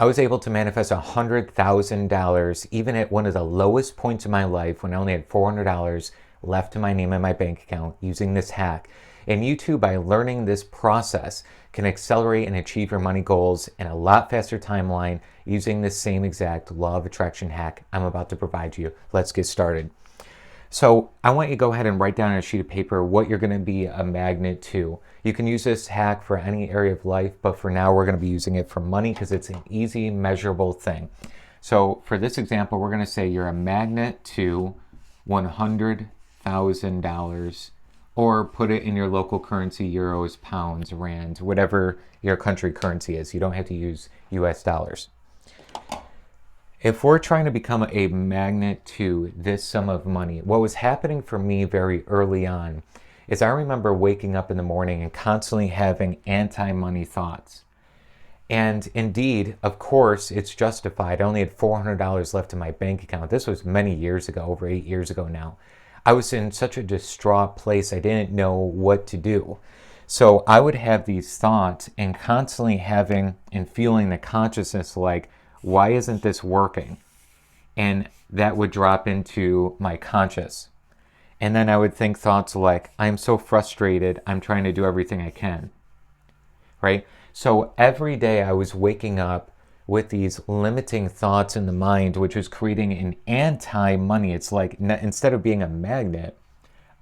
I was able to manifest $100,000 even at one of the lowest points in my life when I only had $400 left to my name in my bank account using this hack. And you too, by learning this process, can accelerate and achieve your money goals in a lot faster timeline using this same exact law of attraction hack I'm about to provide you. Let's get started. So I want you to go ahead and write down on a sheet of paper what you're going to be a magnet to. You can use this hack for any area of life, but for now we're going to be using it for money because it's an easy, measurable thing. So for this example, we're going to say you're a magnet to $100,000, or put it in your local currency, euros, pounds, rand, whatever your country currency is. You don't have to use US dollars. If we're trying to become a magnet to this sum of money, what was happening for me very early on is I remember waking up in the morning and constantly having anti-money thoughts. And indeed, of course, it's justified. I only had $400 left in my bank account. This was many years ago, over 8 years ago now. I was in such a distraught place, I didn't know what to do. So I would have these thoughts and constantly having and feeling the consciousness like, why isn't this working? And that would drop into my conscious. And then I would think thoughts like, I'm so frustrated, I'm trying to do everything I can, right? So every day I was waking up with these limiting thoughts in the mind, which was creating an anti-money. It's like instead of being a magnet,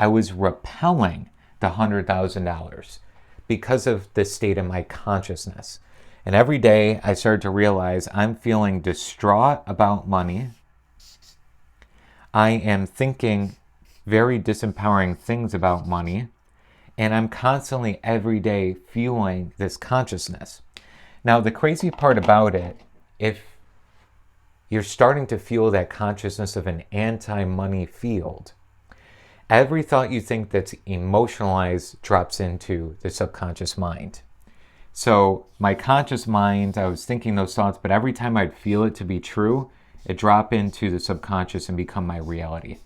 I was repelling the $100,000 because of the state of my consciousness. And every day I started to realize I'm feeling distraught about money. I am thinking very disempowering things about money. And I'm constantly every day fueling this consciousness. Now, the crazy part about it, if you're starting to feel that consciousness of an anti-money field, every thought you think that's emotionalized drops into the subconscious mind. So my conscious mind, I was thinking those thoughts, but every time I'd feel it to be true, it drop into the subconscious and become my reality.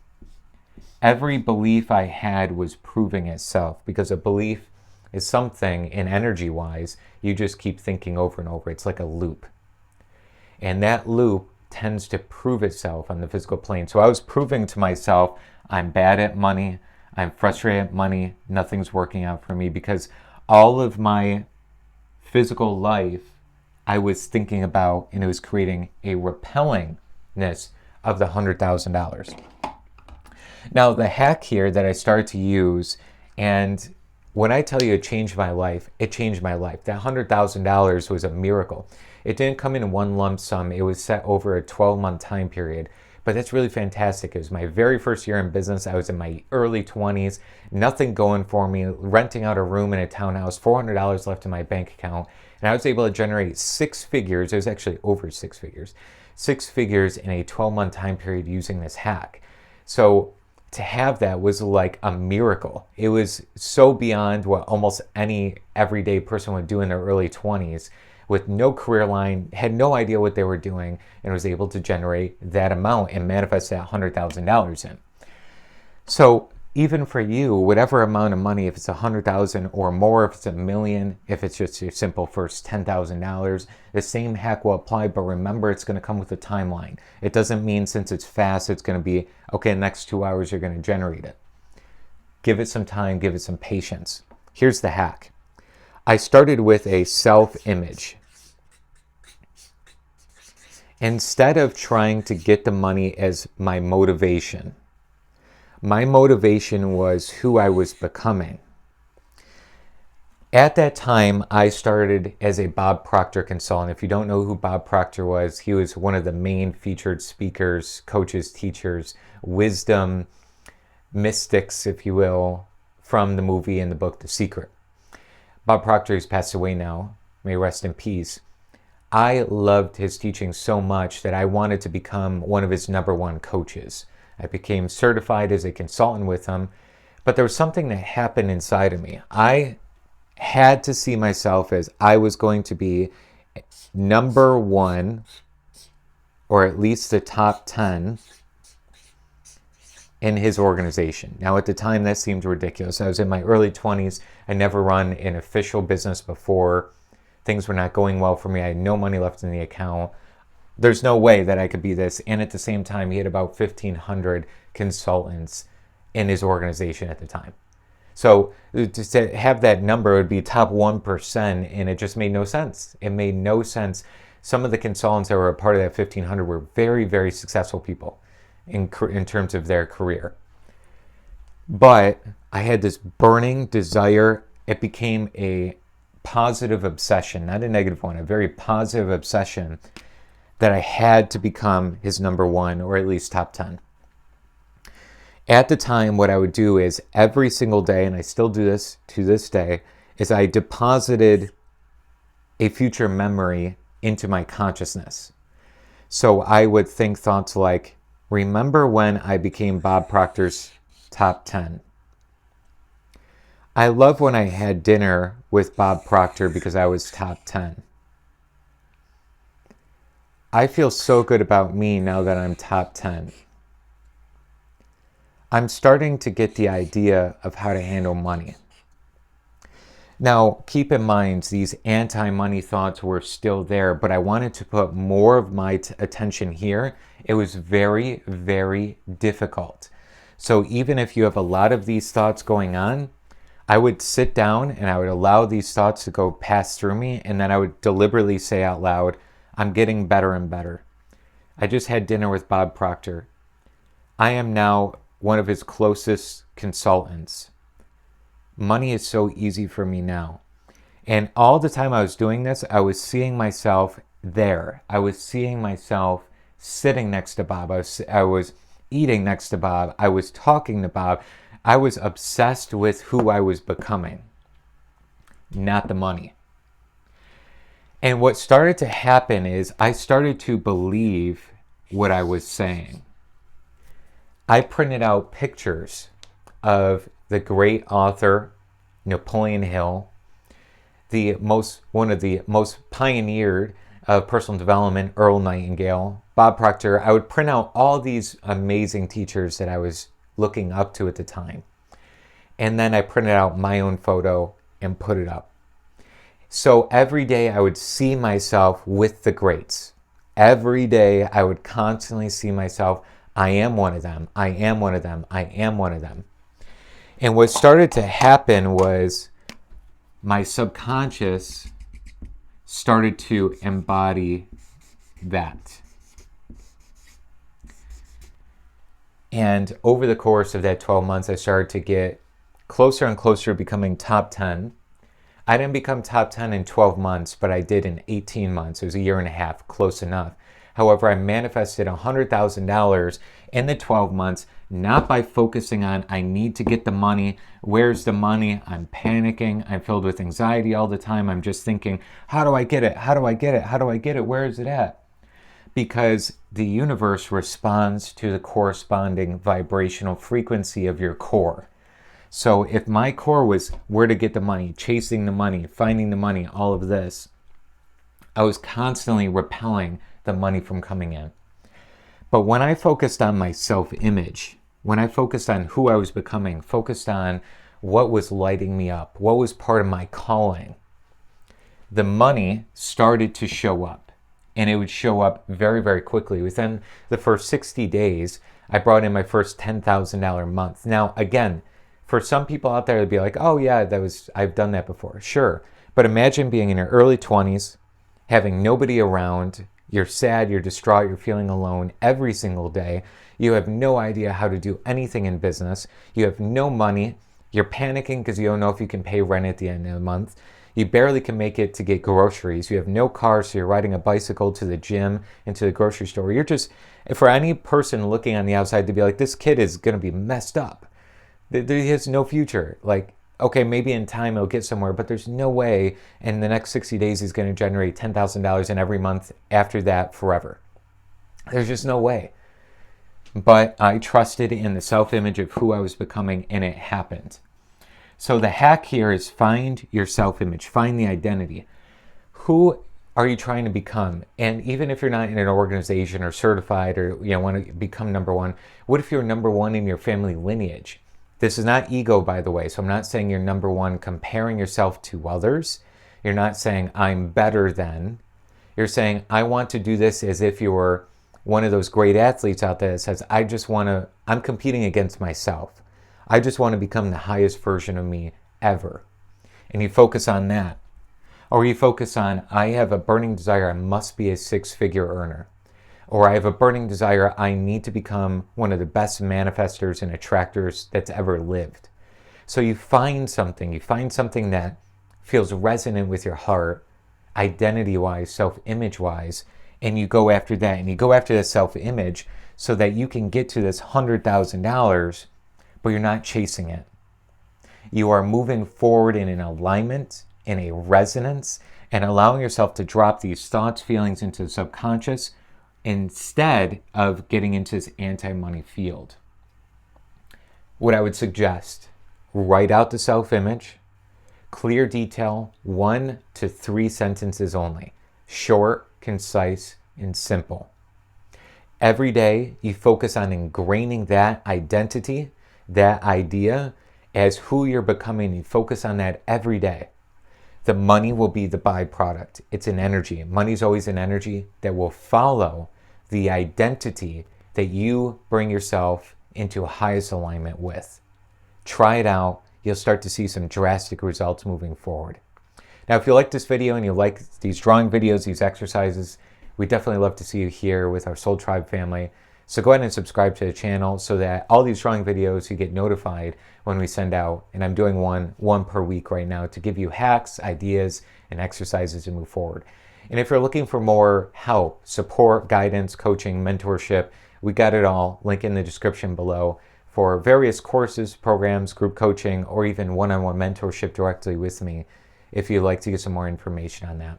Every belief I had was proving itself, because a belief is something, in energy-wise, you just keep thinking over and over. It's like a loop. And that loop tends to prove itself on the physical plane. So I was proving to myself, I'm bad at money, I'm frustrated at money, nothing's working out for me, because all of my physical life I was thinking about, and it was creating a repellingness of the $100,000. Now, the hack here that I started to use, and when I tell you it changed my life, it changed my life. That $100,000 was a miracle. It didn't come in one lump sum. It was set over a 12-month time period. But that's really fantastic. It was my very first year in business. I was in my early 20s, nothing going for me, renting out a room in a townhouse, $400 left in my bank account. And I was able to generate 6 figures. It was actually over 6 figures. 6 figures in a 12-month time period using this hack. So to have that was like a miracle. It was so beyond what almost any everyday person would do in their early 20s with no career line, had no idea what they were doing, and was able to generate that amount and manifest that $100,000 in. So even for you, whatever amount of money, if it's $100,000 or more, if it's $1 million, if it's just your simple first $10,000, the same hack will apply, but remember it's going to come with a timeline. It doesn't mean since it's fast, it's going to be, okay, in the next 2 hours, you're going to generate it. Give it some time, give it some patience. Here's the hack. I started with a self-image. Instead of trying to get the money as my motivation was who I was becoming. At that time, I started as a Bob Proctor consultant. If you don't know who Bob Proctor was, he was one of the main featured speakers, coaches, teachers, wisdom, mystics, if you will, from the movie and the book, The Secret. Bob Proctor, who's passed away now, may rest in peace. I loved his teaching so much that I wanted to become one of his #1 coaches. I became certified as a consultant with him, but there was something that happened inside of me. I had to see myself as I was going to be #1, or at least the top 10 in his organization. Now, at the time, that seemed ridiculous. I was in my early 20s. I never run an official business before. Things were not going well for me. I had no money left in the account. There's no way that I could be this. And at the same time, he had about 1,500 consultants in his organization at the time. So to have that number would be top 1%, and it just made no sense. It made no sense. Some of the consultants that were a part of that 1,500 were very, very successful people in terms of their career. But I had this burning desire. It became a positive obsession, not a negative one, a very positive obsession that I had to become his number one, or at least top 10. At the time, what I would do is every single day, and I still do this to this day, is I deposited a future memory into my consciousness. So I would think thoughts like, remember when I became Bob Proctor's top 10? I love when I had dinner with Bob Proctor because I was top 10. I feel so good about me now that I'm top 10. I'm starting to get the idea of how to handle money. Now, keep in mind, these anti-money thoughts were still there, but I wanted to put more of my attention here. It was very, very difficult. So even if you have a lot of these thoughts going on, I would sit down and I would allow these thoughts to go pass through me, and then I would deliberately say out loud, I'm getting better and better. I just had dinner with Bob Proctor. I am now one of his closest consultants. Money is so easy for me now. And all the time I was doing this, I was seeing myself there. I was seeing myself sitting next to Bob. I was eating next to Bob. I was talking to Bob. I was obsessed with who I was becoming, not the money. And what started to happen is I started to believe what I was saying. I printed out pictures of the great author Napoleon Hill, one of the most pioneered of personal development, Earl Nightingale, Bob Proctor. I would print out all these amazing teachers that I was looking up to at the time. And then I printed out my own photo and put it up. So every day I would see myself with the greats. Every day I would constantly see myself, I am one of them, I am one of them, I am one of them. And what started to happen was my subconscious started to embody that. And over the course of that 12 months, I started to get closer and closer to becoming top 10. I didn't become top 10 in 12 months, but I did in 18 months. It was a year and a half, close enough. However, I manifested $100,000 in the 12 months, not by focusing on, I need to get the money. Where's the money? I'm panicking. I'm filled with anxiety all the time. I'm just thinking, how do I get it? How do I get it? How do I get it? Where is it at? Because the universe responds to the corresponding vibrational frequency of your core. So if my core was where to get the money, chasing the money, finding the money, all of this, I was constantly repelling the money from coming in. But when I focused on my self-image, when I focused on who I was becoming, focused on what was lighting me up, what was part of my calling, the money started to show up. And it would show up very, very quickly. Within the first 60 days, I brought in my first $10,000 month. Now, again, for some people out there, they'd be like, oh yeah, I've done that before. Sure. But imagine being in your early 20s, having nobody around, you're sad, you're distraught, you're feeling alone every single day. You have no idea how to do anything in business. You have no money. You're panicking because you don't know if you can pay rent at the end of the month. You barely can make it to get groceries. You have no car, so you're riding a bicycle to the gym and to the grocery store. You're just, for any person looking on the outside to be like, this kid is going to be messed up. He has no future. Like, okay, maybe in time he'll get somewhere, but there's no way in the next 60 days he's going to generate $10,000 in every month after that forever. There's just no way. But I trusted in the self-image of who I was becoming, and it happened. So the hack here is find your self-image, find the identity. Who are you trying to become? And even if you're not in an organization or certified or want to become number one, what if you're number one in your family lineage? This is not ego, by the way, so I'm not saying you're number one comparing yourself to others. You're not saying, I'm better than. You're saying, I want to do this as if you're one of those great athletes out there that says, I'm competing against myself. I just want to become the highest version of me ever. And you focus on that. Or you focus on, I have a burning desire, I must be a six-figure earner. Or I have a burning desire, I need to become one of the best manifestors and attractors that's ever lived. So you find something that feels resonant with your heart, identity-wise, self-image-wise, and you go after that. And you go after the self-image so that you can get to this $100,000, but you're not chasing it. You are moving forward in an alignment, in a resonance, and allowing yourself to drop these thoughts, feelings into the subconscious instead of getting into this anti-money field. What I would suggest, write out the self-image, clear detail, 1 to 3 sentences only. Short, concise, and simple. Every day, you focus on ingraining that identity, that idea, as who you're becoming. You focus on that every day. The money will be the byproduct. It's an energy. Money's always an energy that will follow the identity that you bring yourself into highest alignment with. Try it out. You'll start to see some drastic results moving forward. Now, if you like this video and you like these drawing videos, these exercises, we definitely love to see you here with our Soul Tribe family. So go ahead and subscribe to the channel so that all these drawing videos, you get notified when we send out. And I'm doing one per week right now to give you hacks, ideas, and exercises to move forward. And if you're looking for more help, support, guidance, coaching, mentorship, we got it all. Link in the description below for various courses, programs, group coaching, or even one-on-one mentorship directly with me if you'd like to get some more information on that.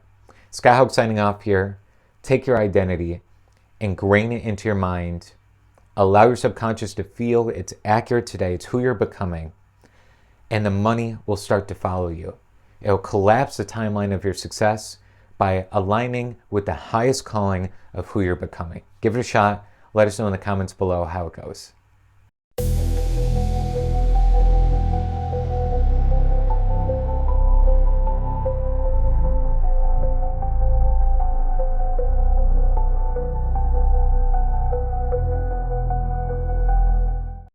Scott Haug signing off here. Take your identity, ingrain it into your mind, allow your subconscious to feel it's accurate today, it's who you're becoming, and the money will start to follow you. It'll collapse the timeline of your success by aligning with the highest calling of who you're becoming. Give it a shot. Let us know in the comments below how it goes.